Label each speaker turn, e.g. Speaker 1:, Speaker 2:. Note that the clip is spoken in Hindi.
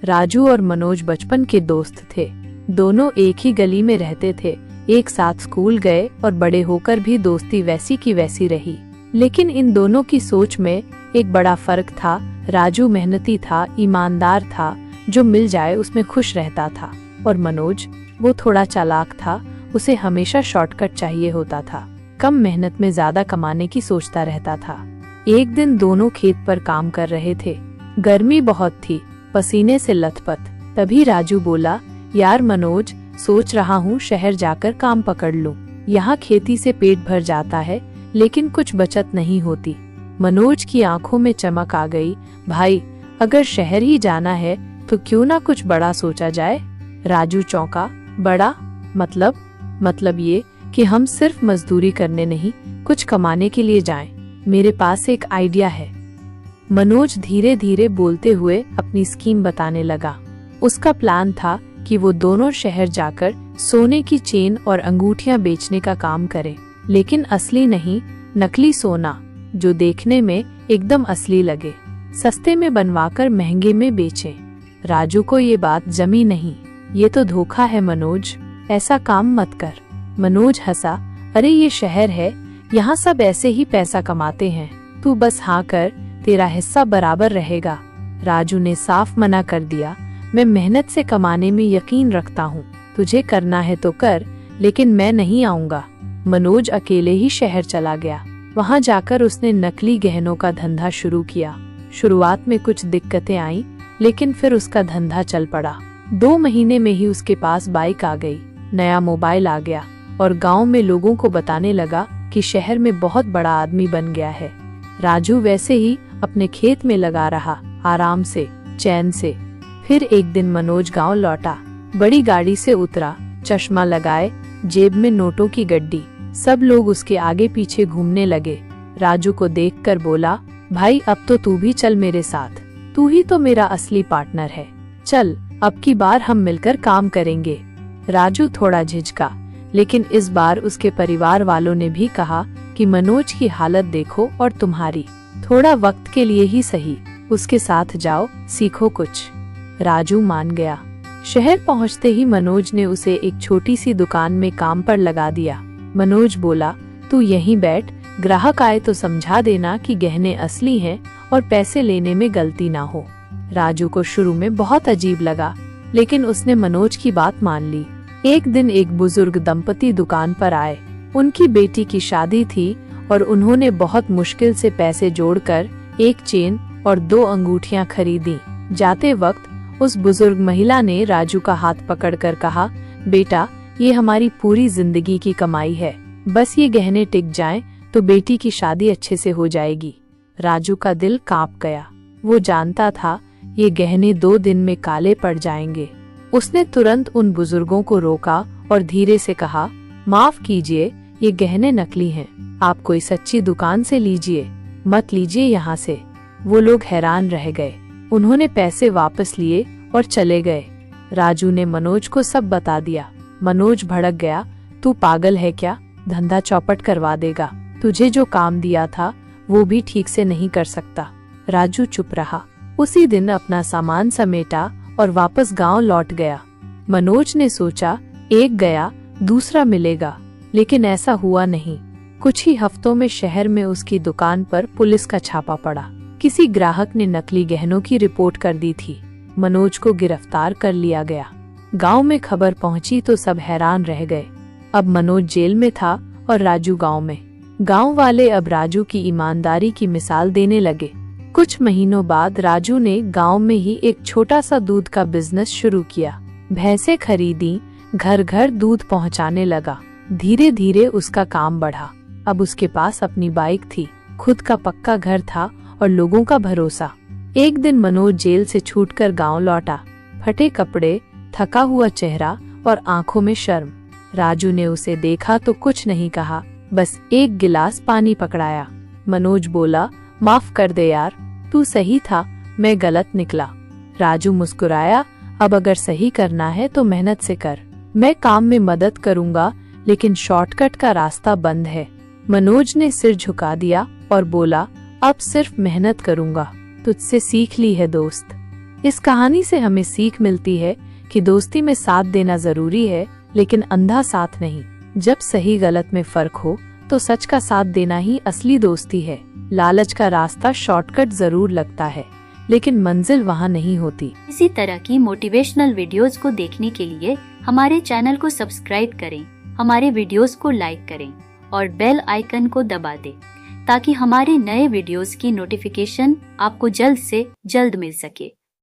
Speaker 1: राजू और मनोज बचपन के दोस्त थे। दोनों एक ही गली में रहते थे, एक साथ स्कूल गए और बड़े होकर भी दोस्ती वैसी की वैसी रही। लेकिन इन दोनों की सोच में एक बड़ा फर्क था। राजू मेहनती था, ईमानदार था, जो मिल जाए उसमें खुश रहता था। और मनोज, वो थोड़ा चालाक था, उसे हमेशा शॉर्टकट चाहिए होता था, कम मेहनत में ज्यादा कमाने की सोचता रहता था। एक दिन दोनों खेत पर काम कर रहे थे। गर्मी बहुत थी, पसीने से लथपथ। तभी राजू बोला, यार मनोज, सोच रहा हूँ शहर जाकर काम पकड़ लूं। यहाँ खेती से पेट भर जाता है, लेकिन कुछ बचत नहीं होती। मनोज की आंखों में चमक आ गई। भाई, अगर शहर ही जाना है तो क्यों ना कुछ बड़ा सोचा जाए। राजू चौंका। बड़ा मतलब ये कि हम सिर्फ मजदूरी करने नहीं, कुछ कमाने के लिए जाएं। मेरे पास एक आइडिया है। मनोज धीरे धीरे बोलते हुए अपनी स्कीम बताने लगा। उसका प्लान था कि वो दोनों शहर जाकर सोने की चेन और अंगूठियां बेचने का काम करें, लेकिन असली नहीं, नकली सोना, जो देखने में एकदम असली लगे, सस्ते में बनवाकर महंगे में बेचें। राजू को ये बात जमी नहीं। ये तो धोखा है मनोज, ऐसा काम मत कर। मनोज हंसा। अरे ये शहर है, यहाँ सब ऐसे ही पैसा कमाते हैं, तू बस हाँ कर, तेरा हिस्सा बराबर रहेगा। राजू ने साफ मना कर दिया, मैं मेहनत से कमाने में यकीन रखता हूँ, तुझे करना है तो कर, लेकिन मैं नहीं आऊँगा। मनोज अकेले ही शहर चला गया। वहाँ जाकर उसने नकली गहनों का धंधा शुरू किया। शुरुआत में कुछ दिक्कतें आईं, लेकिन फिर उसका धंधा चल पड़ा। 2 महीने में ही उसके पास बाइक आ गई, नया मोबाइल आ गया और गांव में लोगों को बताने लगा कि शहर में बहुत बड़ा आदमी बन गया है। राजू वैसे ही अपने खेत में लगा रहा, आराम से, चैन से। फिर एक दिन मनोज गांव लौटा, बड़ी गाड़ी से उतरा, चश्मा लगाए, जेब में नोटों की गड्डी। सब लोग उसके आगे पीछे घूमने लगे। राजू को देखकर बोला, भाई अब तो तू भी चल मेरे साथ, तू ही तो मेरा असली पार्टनर है। चल, अब की बार हम मिलकर काम करेंगे। राजू थोड़ा झिझका, लेकिन इस बार उसके परिवार वालों ने भी कहा कि मनोज की हालत देखो और तुम्हारी, थोड़ा वक्त के लिए ही सही, उसके साथ जाओ, सीखो कुछ। राजू मान गया। शहर पहुंचते ही मनोज ने उसे एक छोटी सी दुकान में काम पर लगा दिया। मनोज बोला, तू यहीं बैठ, ग्राहक आए तो समझा देना कि गहने असली हैं और पैसे लेने में गलती ना हो। राजू को शुरू में बहुत अजीब लगा, लेकिन उसने मनोज की बात मान ली। एक दिन एक बुजुर्ग दंपति दुकान पर आए। उनकी बेटी की शादी थी और उन्होंने बहुत मुश्किल से पैसे जोड़कर एक चेन और 2 अंगूठियां खरीदी। जाते वक्त उस बुजुर्ग महिला ने राजू का हाथ पकड़कर कहा, बेटा, ये हमारी पूरी जिंदगी की कमाई है, बस ये गहने टिक जाएं तो बेटी की शादी अच्छे से हो जाएगी। राजू का दिल कांप गया। वो जानता था ये गहने 2 दिन में काले पड़ जाएंगे। उसने तुरंत उन बुजुर्गों को रोका और धीरे से कहा, माफ कीजिए, ये गहने नकली हैं, आप कोई सच्ची दुकान से लीजिए, मत लीजिए यहाँ से। वो लोग हैरान रह गए। उन्होंने पैसे वापस लिए और चले गए। राजू ने मनोज को सब बता दिया। मनोज भड़क गया, तू पागल है क्या, धंधा चौपट करवा देगा, तुझे जो काम दिया था वो भी ठीक से नहीं कर सकता। राजू चुप रहा। उसी दिन अपना सामान समेटा और वापस गांव लौट गया। मनोज ने सोचा, एक गया दूसरा मिलेगा, लेकिन ऐसा हुआ नहीं। कुछ ही हफ्तों में शहर में उसकी दुकान पर पुलिस का छापा पड़ा। किसी ग्राहक ने नकली गहनों की रिपोर्ट कर दी थी। मनोज को गिरफ्तार कर लिया गया। गांव में खबर पहुंची तो सब हैरान रह गए। अब मनोज जेल में था और राजू गांव में। गांव वाले अब राजू की ईमानदारी की मिसाल देने लगे। कुछ महीनों बाद राजू ने गांव में ही एक छोटा सा दूध का बिजनेस शुरू किया। भैंसें खरीदी, घर घर दूध पहुंचाने लगा। धीरे धीरे उसका काम बढ़ा। अब उसके पास अपनी बाइक थी, खुद का पक्का घर था और लोगों का भरोसा। एक दिन मनोज जेल से छूटकर गांव लौटा, फटे कपड़े, थका हुआ चेहरा और आंखों में शर्म। राजू ने उसे देखा तो कुछ नहीं कहा, बस एक गिलास पानी पकड़ाया। मनोज बोला, माफ कर दे यार, तू सही था, मैं गलत निकला। राजू मुस्कुराया, अब अगर सही करना है तो मेहनत से कर, मैं काम में मदद करूंगा, लेकिन शॉर्टकट का रास्ता बंद है। मनोज ने सिर झुका दिया और बोला, अब सिर्फ मेहनत करूंगा, तुझसे सीख ली है दोस्त। इस कहानी से हमें सीख मिलती है कि दोस्ती में साथ देना जरूरी है, लेकिन अंधा साथ नहीं। जब सही गलत में फर्क हो तो सच का साथ देना ही असली दोस्ती है। लालच का रास्ता शॉर्टकट जरूर लगता है, लेकिन मंजिल वहाँ नहीं होती।
Speaker 2: इसी तरह की मोटिवेशनल वीडियोस को देखने के लिए हमारे चैनल को सब्सक्राइब करें, हमारे वीडियोस को लाइक करें और बेल आइकन को दबा दें, ताकि हमारे नए वीडियोस की नोटिफिकेशन आपको जल्द से जल्द मिल सके।